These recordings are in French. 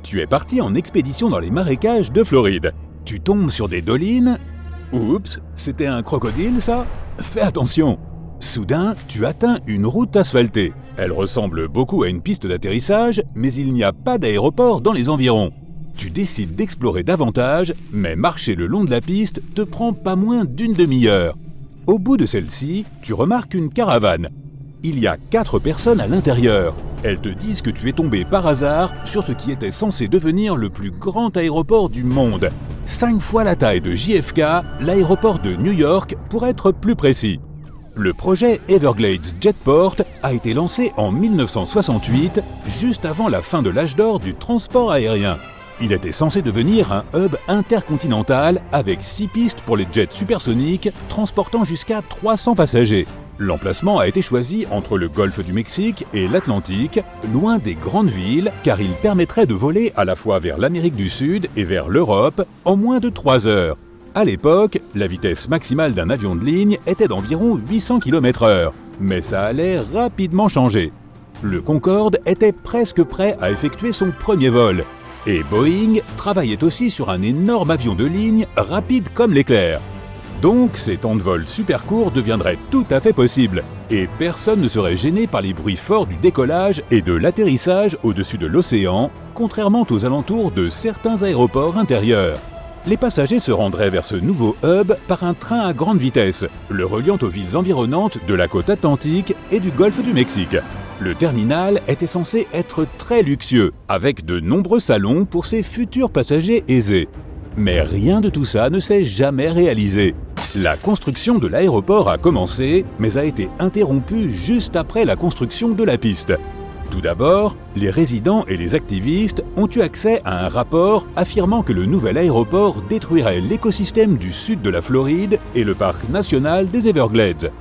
Tu es parti en expédition dans les marécages de Floride. Tu tombes sur des dolines. Oups, c'était un crocodile ça? Fais attention. Soudain, tu atteins une route asphaltée. Elle ressemble beaucoup à une piste d'atterrissage, mais il n'y a pas d'aéroport dans les environs. Tu décides d'explorer davantage, mais marcher le long de la piste te prend pas moins d'une demi-heure. Au bout de celle-ci, tu remarques une caravane. Il y a 4 personnes à l'intérieur. Elles te disent que tu es tombé par hasard sur ce qui était censé devenir le plus grand aéroport du monde. 5 fois la taille de JFK, l'aéroport de New York, pour être plus précis. Le projet Everglades Jetport a été lancé en 1968, juste avant la fin de l'âge d'or du transport aérien. Il était censé devenir un hub intercontinental avec 6 pistes pour les jets supersoniques transportant jusqu'à 300 passagers. L'emplacement a été choisi entre le golfe du Mexique et l'Atlantique, loin des grandes villes, car il permettrait de voler à la fois vers l'Amérique du Sud et vers l'Europe en moins de 3 heures. À l'époque, la vitesse maximale d'un avion de ligne était d'environ 800 km/h, mais ça allait rapidement changer. Le Concorde était presque prêt à effectuer son premier vol, et Boeing travaillait aussi sur un énorme avion de ligne rapide comme l'éclair. Donc, ces temps de vol super courts deviendraient tout à fait possibles, et personne ne serait gêné par les bruits forts du décollage et de l'atterrissage au-dessus de l'océan, contrairement aux alentours de certains aéroports intérieurs. Les passagers se rendraient vers ce nouveau hub par un train à grande vitesse, le reliant aux villes environnantes de la côte atlantique et du golfe du Mexique. Le terminal était censé être très luxueux, avec de nombreux salons pour ses futurs passagers aisés. Mais rien de tout ça ne s'est jamais réalisé. La construction de l'aéroport a commencé, mais a été interrompue juste après la construction de la piste. Tout d'abord, les résidents et les activistes ont eu accès à un rapport affirmant que le nouvel aéroport détruirait l'écosystème du sud de la Floride et le parc national des Everglades.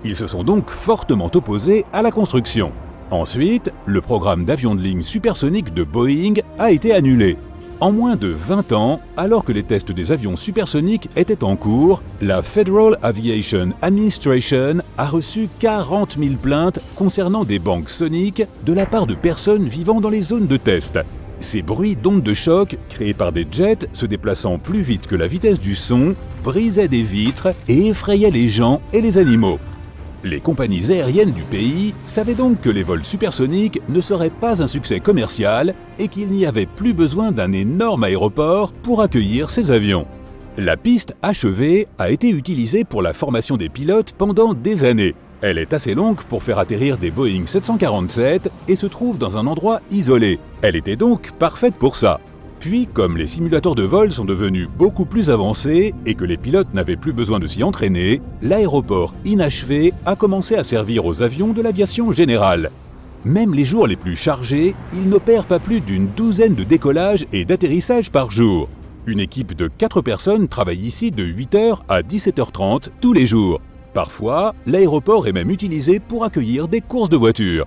Ils se sont donc fortement opposés à la construction. Ensuite, le programme d'avions de ligne supersonique de Boeing a été annulé. En moins de 20 ans, alors que les tests des avions supersoniques étaient en cours, la Federal Aviation Administration a reçu 40 000 plaintes concernant des bancs soniques de la part de personnes vivant dans les zones de test. Ces bruits d'ondes de choc, créés par des jets se déplaçant plus vite que la vitesse du son, brisaient des vitres et effrayaient les gens et les animaux. Les compagnies aériennes du pays savaient donc que les vols supersoniques ne seraient pas un succès commercial et qu'il n'y avait plus besoin d'un énorme aéroport pour accueillir ces avions. La piste achevée a été utilisée pour la formation des pilotes pendant des années. Elle est assez longue pour faire atterrir des Boeing 747 et se trouve dans un endroit isolé. Elle était donc parfaite pour ça. Puis, comme les simulateurs de vol sont devenus beaucoup plus avancés et que les pilotes n'avaient plus besoin de s'y entraîner, l'aéroport inachevé a commencé à servir aux avions de l'aviation générale. Même les jours les plus chargés, il n'opère pas plus d'une douzaine de décollages et d'atterrissages par jour. Une équipe de 4 personnes travaille ici de 8h à 17h30 tous les jours. Parfois, l'aéroport est même utilisé pour accueillir des courses de voitures.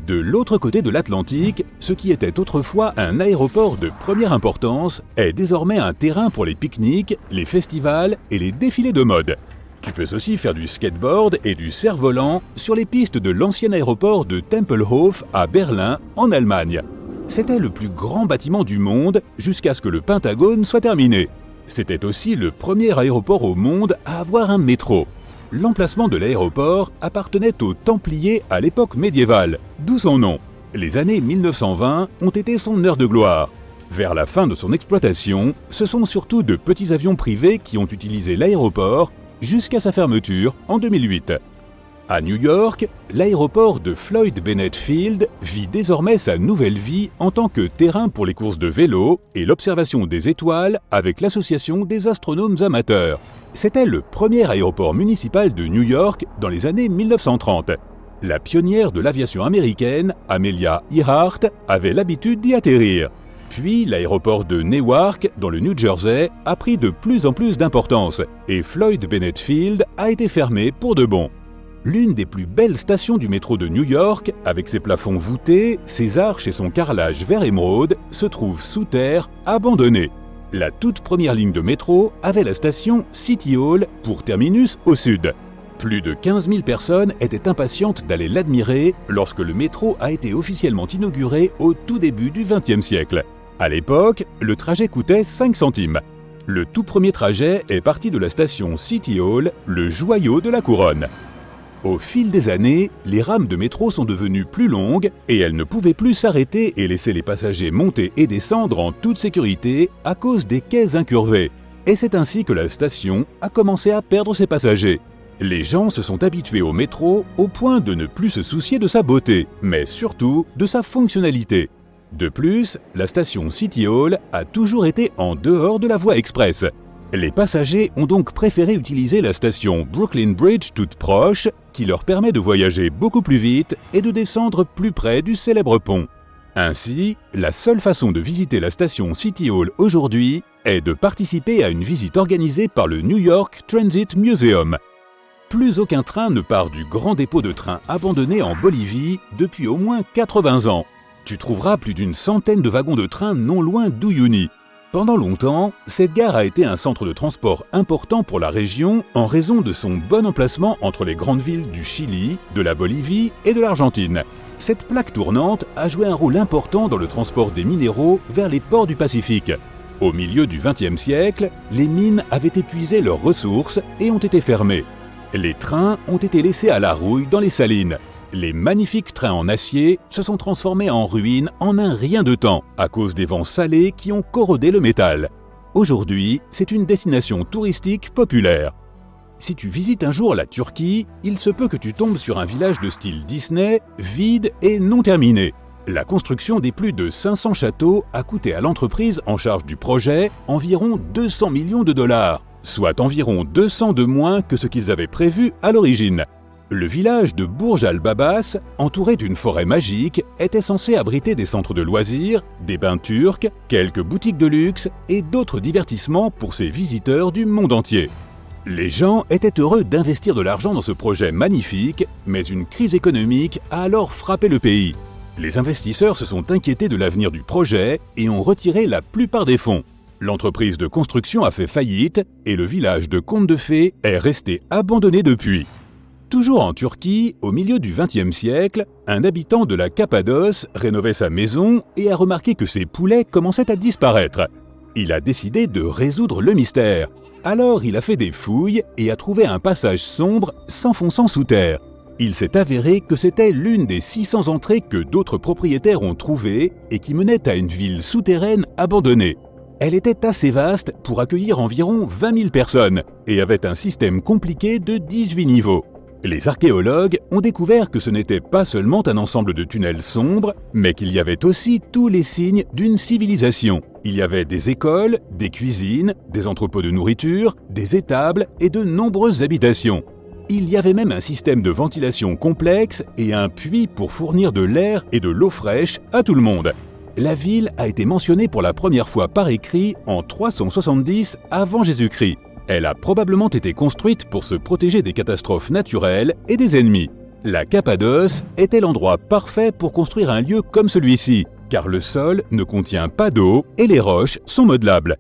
De l'autre côté de l'Atlantique, ce qui était autrefois un aéroport de première importance est désormais un terrain pour les pique-niques, les festivals et les défilés de mode. Tu peux aussi faire du skateboard et du cerf-volant sur les pistes de l'ancien aéroport de Tempelhof à Berlin, en Allemagne. C'était le plus grand bâtiment du monde jusqu'à ce que le Pentagone soit terminé. C'était aussi le premier aéroport au monde à avoir un métro. L'emplacement de l'aéroport appartenait aux Templiers à l'époque médiévale, d'où son nom. Les années 1920 ont été son heure de gloire. Vers la fin de son exploitation, ce sont surtout de petits avions privés qui ont utilisé l'aéroport jusqu'à sa fermeture en 2008. À New York, l'aéroport de Floyd Bennett Field vit désormais sa nouvelle vie en tant que terrain pour les courses de vélo et l'observation des étoiles avec l'Association des astronomes amateurs. C'était le premier aéroport municipal de New York dans les années 1930. La pionnière de l'aviation américaine, Amelia Earhart, avait l'habitude d'y atterrir. Puis l'aéroport de Newark, dans le New Jersey, a pris de plus en plus d'importance et Floyd Bennett Field a été fermé pour de bon. L'une des plus belles stations du métro de New York, avec ses plafonds voûtés, ses arches et son carrelage vert émeraude, se trouve sous terre, abandonnée. La toute première ligne de métro avait la station City Hall pour terminus au sud. Plus de 15 000 personnes étaient impatientes d'aller l'admirer lorsque le métro a été officiellement inauguré au tout début du XXe siècle. À l'époque, le trajet coûtait 5 centimes. Le tout premier trajet est parti de la station City Hall, le joyau de la couronne. Au fil des années, les rames de métro sont devenues plus longues et elles ne pouvaient plus s'arrêter et laisser les passagers monter et descendre en toute sécurité à cause des quais incurvés. Et c'est ainsi que la station a commencé à perdre ses passagers. Les gens se sont habitués au métro au point de ne plus se soucier de sa beauté, mais surtout de sa fonctionnalité. De plus, la station City Hall a toujours été en dehors de la voie express. Les passagers ont donc préféré utiliser la station Brooklyn Bridge toute proche, qui leur permet de voyager beaucoup plus vite et de descendre plus près du célèbre pont. Ainsi, la seule façon de visiter la station City Hall aujourd'hui est de participer à une visite organisée par le New York Transit Museum. Plus aucun train ne part du grand dépôt de train abandonné en Bolivie depuis au moins 80 ans. Tu trouveras plus d'une centaine de wagons de train non loin d'Uyuni. Pendant longtemps, cette gare a été un centre de transport important pour la région en raison de son bon emplacement entre les grandes villes du Chili, de la Bolivie et de l'Argentine. Cette plaque tournante a joué un rôle important dans le transport des minéraux vers les ports du Pacifique. Au milieu du XXe siècle, les mines avaient épuisé leurs ressources et ont été fermées. Les trains ont été laissés à la rouille dans les salines. Les magnifiques trains en acier se sont transformés en ruines en un rien de temps à cause des vents salés qui ont corrodé le métal. Aujourd'hui, c'est une destination touristique populaire. Si tu visites un jour la Turquie, il se peut que tu tombes sur un village de style Disney, vide et non terminé. La construction des plus de 500 châteaux a coûté à l'entreprise en charge du projet environ 200 millions de dollars, soit environ 200 de moins que ce qu'ils avaient prévu à l'origine. Le village de Bourj al-Babas, entouré d'une forêt magique, était censé abriter des centres de loisirs, des bains turcs, quelques boutiques de luxe et d'autres divertissements pour ses visiteurs du monde entier. Les gens étaient heureux d'investir de l'argent dans ce projet magnifique, mais une crise économique a alors frappé le pays. Les investisseurs se sont inquiétés de l'avenir du projet et ont retiré la plupart des fonds. L'entreprise de construction a fait faillite et le village de Contes de Fées est resté abandonné depuis. Toujours en Turquie, au milieu du XXe siècle, un habitant de la Cappadoce rénovait sa maison et a remarqué que ses poulets commençaient à disparaître. Il a décidé de résoudre le mystère. Alors il a fait des fouilles et a trouvé un passage sombre s'enfonçant sous terre. Il s'est avéré que c'était l'une des 600 entrées que d'autres propriétaires ont trouvées et qui menait à une ville souterraine abandonnée. Elle était assez vaste pour accueillir environ 20 000 personnes et avait un système compliqué de 18 niveaux. Les archéologues ont découvert que ce n'était pas seulement un ensemble de tunnels sombres, mais qu'il y avait aussi tous les signes d'une civilisation. Il y avait des écoles, des cuisines, des entrepôts de nourriture, des étables et de nombreuses habitations. Il y avait même un système de ventilation complexe et un puits pour fournir de l'air et de l'eau fraîche à tout le monde. La ville a été mentionnée pour la première fois par écrit en 370 avant Jésus-Christ. Elle a probablement été construite pour se protéger des catastrophes naturelles et des ennemis. La Cappadoce était l'endroit parfait pour construire un lieu comme celui-ci, car le sol ne contient pas d'eau et les roches sont modelables.